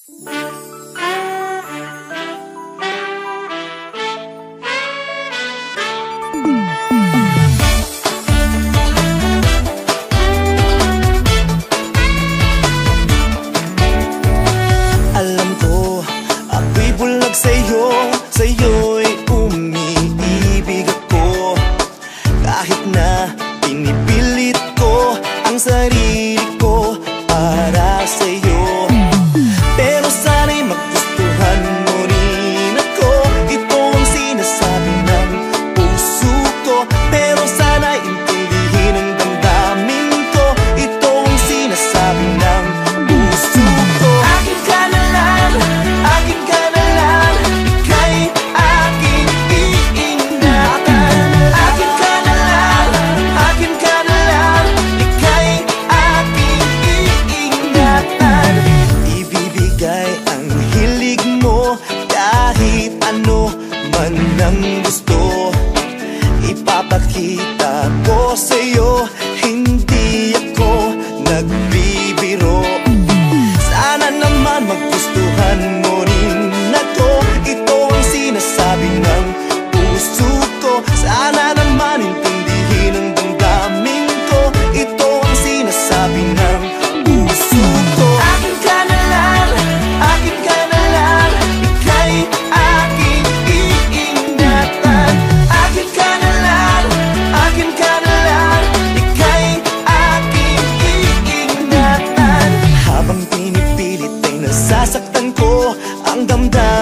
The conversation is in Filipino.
Alam ko, ako'y bulag sa'yo, sa'yo'y umiibig ako. Kahit na pinipilit ko ang sarili ko para sa'yo, pero sana'y magustuhan mo rin ako. Ito ang sinasabi ng puso ko, pero sana'y intindihin ang damdamin ko. Ito ang sinasabi ng puso ko. Akin ka na lang, akin ka na lang, ika'y aking iingatan. Akin ka na lang, akin ka na lang, ika'y aking iingatan. Ibibigay ang hilig mo kahit ano man ang gusto. Ipapakita ko sa'yo, hindi ako nagbibiro. Sana naman magustuhan mo rin ako. Ito ang sinasabi ng puso ko. Sana naman intindihin ang damdamin ko. Ito ang sinasabi ng puso ko. Akin ka na lang, akin ka na lang, ika'y aking iingatan. Akin ka na lang, akin ka na lang, ika'y aking iingatan. Habang pinipilit ay nasasaktan ko ang damdamin